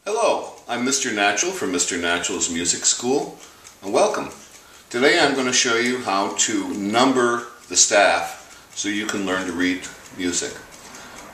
Hello, I'm Mr. Natural from Mr. Natural's Music School, and welcome. Today I'm going to show you how to number the staff so you can learn to read music.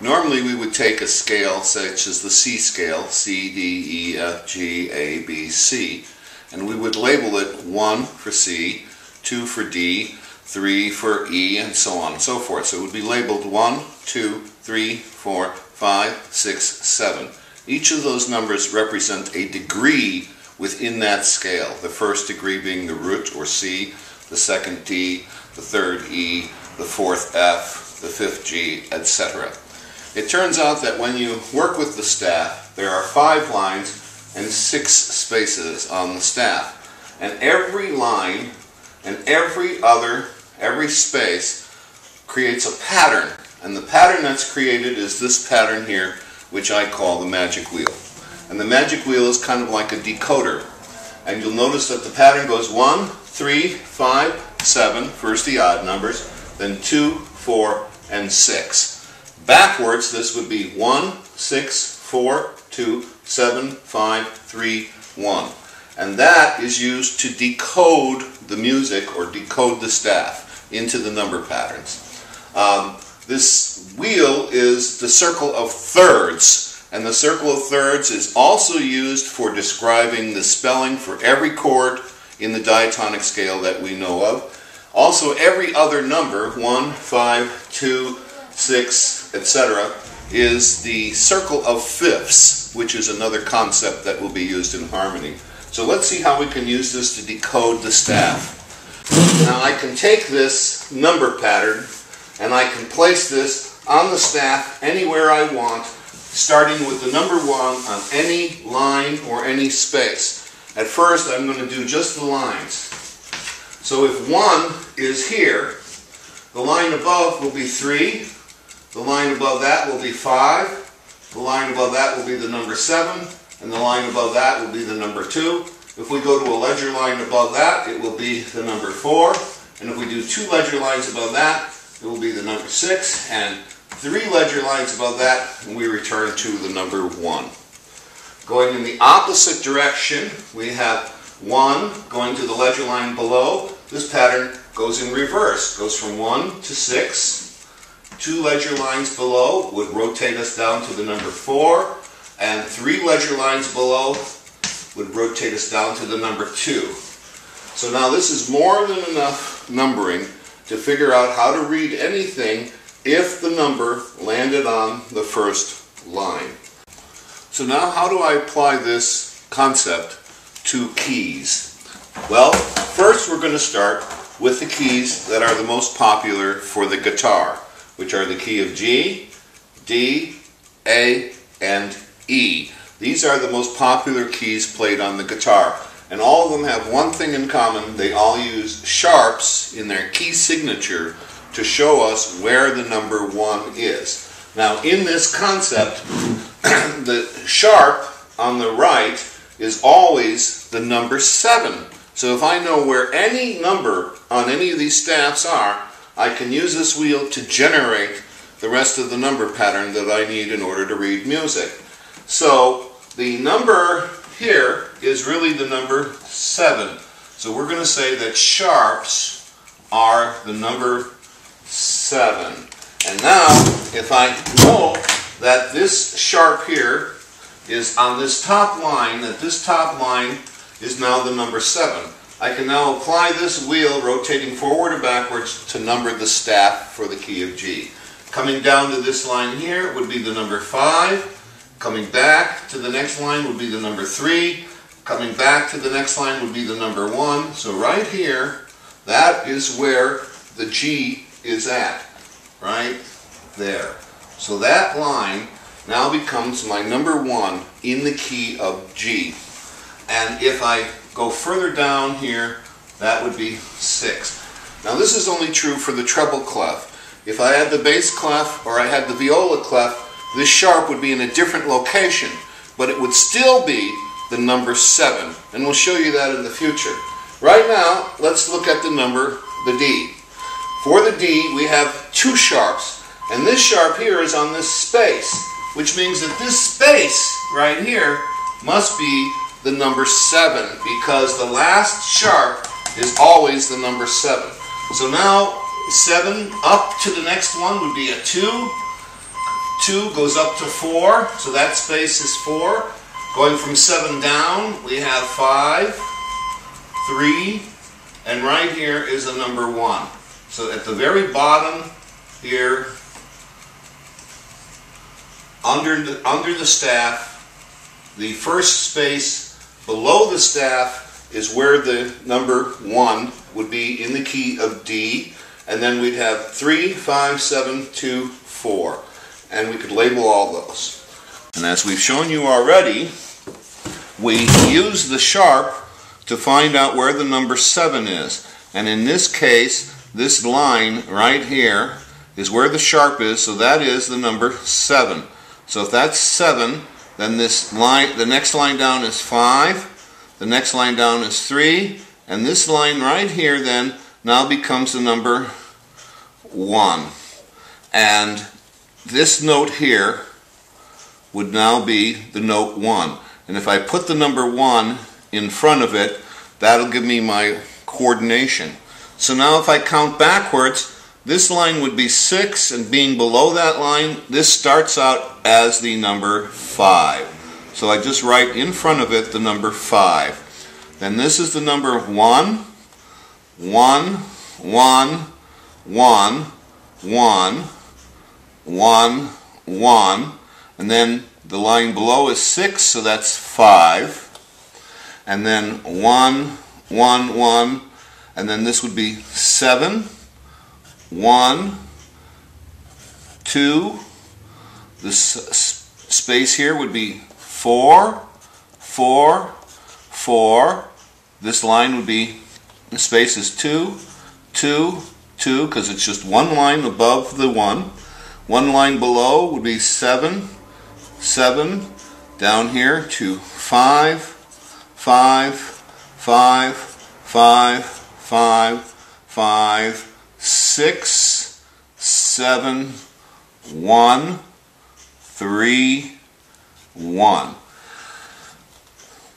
Normally we would take a scale such as the C scale, C, D, E, F, G, A, B, C, and we would label it 1 for C, 2 for D, 3 for E, and so on and so forth. So it would be labeled 1, 2, 3, 4, 5, 6, 7. Each of those numbers represent a degree within that scale. The first degree being the root, or C, the second D, the third E, the fourth F, the fifth G, etc. It turns out that when you work with the staff, there are 5 lines and 6 spaces on the staff. And every line and every space creates a pattern. And the pattern that's created is this pattern here, which I call the magic wheel. And the magic wheel is kind of like a decoder. And you'll notice that the pattern goes 1, 3, 5, 7, first the odd numbers, then 2, 4, and 6. Backwards, this would be 1, 6, 4, 2, 7, 5, 3, 1. And that is used to decode the music or decode the staff into the number patterns. This wheel is the circle of thirds, and the circle of thirds is also used for describing the spelling for every chord in the diatonic scale that we know of. Also, every other number, 1, 5, 2, 6, etc., is the circle of fifths, which is another concept that will be used in harmony. So let's see how we can use this to decode the staff. Now I can take this number pattern and I can place this on the staff anywhere I want, starting with the number 1 on any line or any space. At first I'm going to do just the lines. So if 1 is here, the line above will be 3, the line above that will be 5, the line above that will be the number 7, and the line above that will be the number 2. If we go to a ledger line above that, it will be the number 4, and if we do 2 ledger lines above that, it will be the number 6, and 3 ledger lines above that, and we return to the number 1. Going in the opposite direction, we have 1 going to the ledger line below. This pattern goes in reverse, goes from 1 to 6. 2 ledger lines below would rotate us down to the number 4, and 3 ledger lines below would rotate us down to the number 2. So now this is more than enough numbering to figure out how to read anything if the number landed on the first line. So now how do I apply this concept to keys? Well, first we're going to start with the keys that are the most popular for the guitar, which are the key of G, D, A, and E. These are the most popular keys played on the guitar. And all of them have one thing in common: they all use sharps in their key signature to show us where the number 1 is. Now in this concept, the sharp on the right is always the number 7. So if I know where any number on any of these staffs are, I can use this wheel to generate the rest of the number pattern that I need in order to read music. So the number here is really the number 7. So we're going to say that sharps are the number 7. And now, if I know that this sharp here is on this top line, that this top line is now the number 7, I can now apply this wheel rotating forward or backwards to number the staff for the key of G. Coming down to this line here would be the number 5. Coming back to the next line would be the number 3. Coming back to the next line would be the number 1. So right here, that is where the G is at. Right there. So that line now becomes my number 1 in the key of G. And if I go further down here, that would be 6. Now this is only true for the treble clef. If I had the bass clef or I had the viola clef, this sharp would be in a different location, but it would still be the number 7, and we'll show you that in the future. Right now, let's look at the number, the D. For the D, we have 2 sharps, and this sharp here is on this space, which means that this space right here must be the number 7, because the last sharp is always the number 7. So now 7 up to the next one would be a 2. 2 goes up to 4, so that space is 4. Going from 7 down, we have 5, 3, and right here is a number 1. So at the very bottom here, under the staff, the first space below the staff is where the number 1 would be in the key of D, and then we'd have 3, 5, 7, 2, 4, and we could label all those. And as we've shown you already, we use the sharp to find out where the number 7 is. And in this case, this line right here is where the sharp is, so that is the number 7. So if that's 7, then this line, the next line down is 5, the next line down is 3, and this line right here then now becomes the number 1. And this note here would now be the note 1. And if I put the number 1 in front of it, that'll give me my coordination. So now if I count backwards, this line would be 6, and being below that line, this starts out as the number 5. So I just write in front of it the number 5. Then this is the number 1, 1, 1, 1, 1, 1, 1, and then the line below is 6, so that's 5, and then 1, 1, 1, and then this would be 7, 1, 2, this space here would be 4, 4, 4, this line would be, the space is 2, 2, 2, because it's just one line above the 1. One line below would be 7, 7, down here to 5, 5, 5, 5, 5, 5, 6, 7, 1, 3, 1.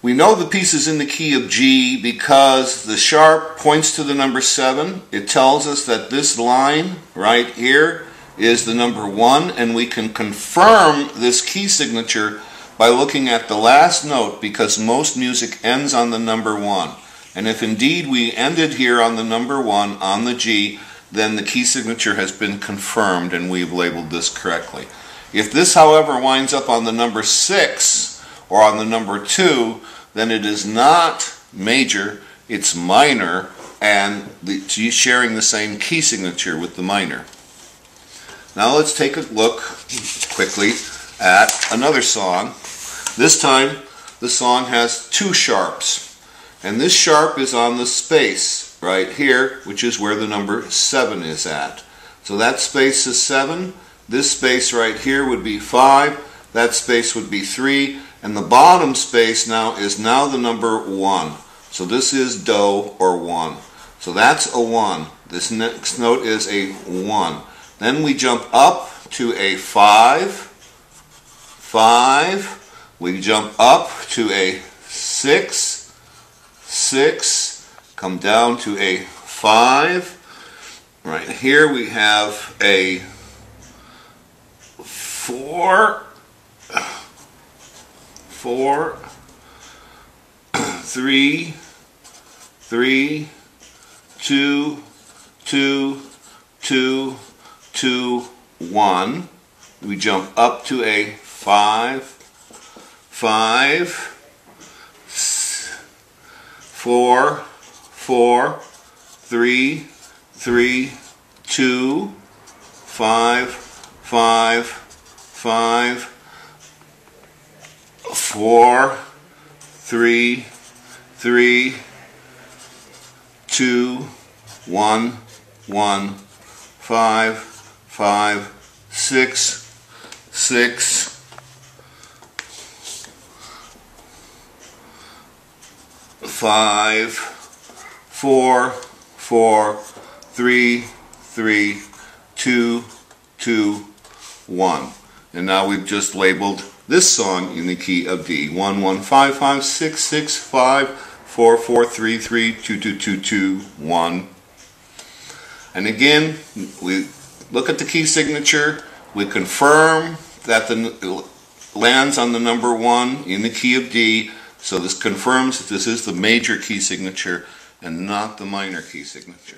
We know the piece is in the key of G because the sharp points to the number 7. It tells us that this line right here is the number 1, and we can confirm this key signature by looking at the last note, because most music ends on the number 1. And if indeed we ended here on the number 1 on the G, then the key signature has been confirmed and we've labeled this correctly. If this, however, winds up on the number 6 or on the number 2, then it is not major, it's minor, and sharing the same key signature with the minor. Now let's take a look quickly at another song. This time the song has 2 sharps, and this sharp is on the space right here, which is where the number 7 is at. So that space is 7, this space right here would be 5, that space would be 3, and the bottom space now is the number 1. So this is Do or 1. So that's a 1. This next note is a 1. Then we jump up to a 5, 5, we jump up to a 6, 6, come down to a 5, right here we have a 4, 4, 3, 3, 2, 2, 2, 2, 1. We jump up to a 5, 5, 4, 4, 3, 3, 2, 5, 5, 5, 4, 3, 3, 2, 1, 1, 5, 5, 6, 6, 5, 4, 4, 3, 3, 2, 2, 1. And now we've just labeled this song in the key of D. 1 1 5 5 6 6 5 4 4 3 3 2 2 2 2 1. And again, we look at the key signature, we confirm that it lands on the number 1 in the key of D, so this confirms that this is the major key signature and not the minor key signature.